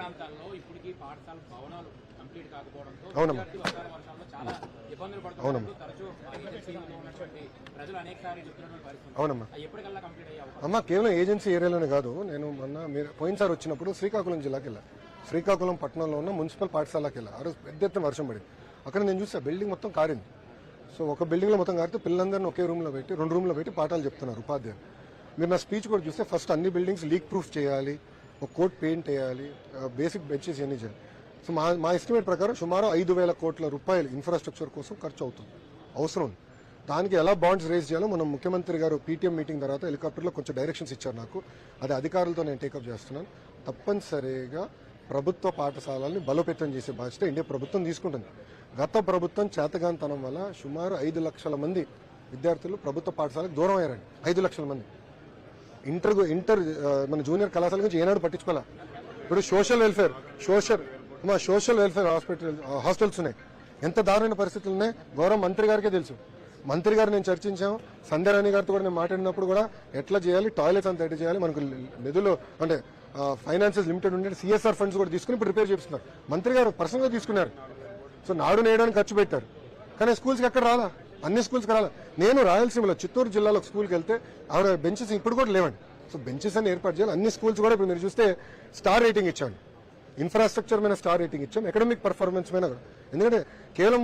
ప్రాంతాల్లో ఇప్పటికీ పాఠశాల భవనాలు కంప్లీట్ కాకపోవడంతో అవునమ్మా వర్షాల్లో చాలా ఇబ్బందులు పడుతున్నారు. తరచూ ఏజెన్సీలో ఉన్నటువంటి ప్రజలు అనేక సార్లు చెప్తున్నటువంటి పరిస్థితి. అవునమ్మా ఎప్పటికల్లా కంప్లీట్ అయ్యే అవకాశం? అమ్మా కేవలం ఏజెన్సీ ఏరియాలోనే కాదు, నేను మొన్న మీరు పోయినసారి వచ్చినప్పుడు శ్రీకాకుళం జిల్లాకి వెళ్ళా. శ్రీకాకుళం పట్టణంలో ఉన్న మున్సిపల్ పాఠశాలకి వెళ్ళా. ఆ రోజు పెద్ద ఎత్తున వర్షం పడింది. అక్కడ నేను చూసా బిల్డింగ్ మొత్తం కారింది. సో ఒక బిల్డింగ్లో మొత్తం కారితే పిల్లలందరినీ ఒకే రూమ్లో పెట్టి 2 రూమ్లో పెట్టి పాఠాలు చెప్తున్నారు ఉపాధ్యాయులు. మీరు నా స్పీచ్ కూడా చూస్తే ఫస్ట్ అన్ని బిల్డింగ్స్ లీక్ ప్రూఫ్ చేయాలి, ఒక కోట్ పెయింట్ వేయాలి, బేసిక్ బెంచెస్ ఇవన్నీ చేయాలి. సో మా ఎస్టిమేట్ ప్రకారం సుమారు 5,000 కోట్ల రూపాయలు ఇన్ఫ్రాస్ట్రక్చర్ కోసం ఖర్చు అవుతుంది, అవసరం ఉంది. దానికి ఎలా బాండ్స్ రేజ్ చేయాలో మనం ముఖ్యమంత్రి గారు పీటీఎం మీటింగ్ తర్వాత హెలికాప్టర్లో కొంచెం డైరెక్షన్స్ ఇచ్చారు నాకు. అది అధికారులతో నేను టేకప్ చేస్తున్నాను. తప్పనిసరిగా ప్రభుత్వ పాఠశాలల్ని బలోపేతం చేసే బాధ్యత ఇండియా ప్రభుత్వం తీసుకుంటుంది. గత ప్రభుత్వం చేతగాంతనం వల్ల సుమారు 5 లక్షల మంది విద్యార్థులు ప్రభుత్వ పాఠశాలకు దూరం అయ్యారండి. 5 లక్షల మంది. ఇంటర్ మన జూనియర్ కళాశాల గురించి ఏనాడు పట్టించుకోవాలా. ఇప్పుడు సోషల్ వెల్ఫేర్ హాస్టల్స్ ఉన్నాయి. ఎంత దారుణమైన పరిస్థితులు ఉన్నాయి గౌరవ మంత్రి గారికే తెలుసు. మంత్రి గారు నేను చర్చించాం, సంధ్యారాణి గారితో కూడా నేను మాట్లాడినప్పుడు కూడా ఎట్లా చేయాలి, టాయిలెట్స్ అంతా ఎట్లా చేయాలి, మనకు నిధులు అంటే ఫైనాన్సెస్ లిమిటెడ్ ఉండే సిఎస్ఆర్ ఫండ్స్ కూడా తీసుకుని ఇప్పుడు రిపేర్ చేస్తున్నారు. మంత్రి గారు పర్సనల్గా తీసుకున్నారు. సో నాడు నేయడానికి ఖర్చు పెట్టారు, కానీ స్కూల్స్కి ఎక్కడ రాలా, అన్ని స్కూల్స్కి రాలా. నేను రాయలసీమలో చిత్తూరు జిల్లాలో స్కూల్కి వెళ్తే ఆవిడ బెంచెస్ ఇప్పుడు కూడా లేవండి. సో బెంచెస్ అని ఏర్పాటు చేయాలి. అన్ని స్కూల్స్ కూడా ఇప్పుడు మీరు చూస్తే స్టార్ రేటింగ్ ఇచ్చాను, ఇన్ఫ్రాస్ట్రక్చర్ మీద స్టార్ రేటింగ్ ఇచ్చాం, అకాడమిక్ పర్ఫార్మెన్స్ మీద. ఎందుకంటే కేవలం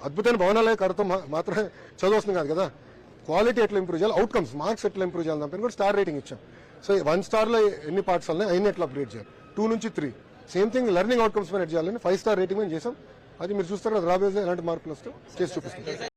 అద్భుతమైన భవనాలే కడతో మాత్రమే చదువు వస్తుంది కాదు కదా, క్వాలిటీ ఎట్లా ఇంప్రూవ్ చేయాలి, అవుట్కమ్స్ మార్క్స్ ఎట్లా ఇంప్రూవ్ చేయాలి దాని కూడా స్టార్ రేటింగ్ ఇచ్చాం. సో 1 స్టార్లో ఎన్ని పాఠశాలని అయినా ఎట్లా అప్గ్రేడ్ చేయాలి, 2 నుంచి 3 సేమ్ థింగ్ లెర్నింగ్ అవుట్కమ్స్ మీద చేయాలని 5 స్టార్ రేటింగ్ మీద చేసాం. అది మీరు చూస్తారు కదా, రాబోయే ఎలాంటి మార్పులు వస్తే చేసి చూపిస్తుంది.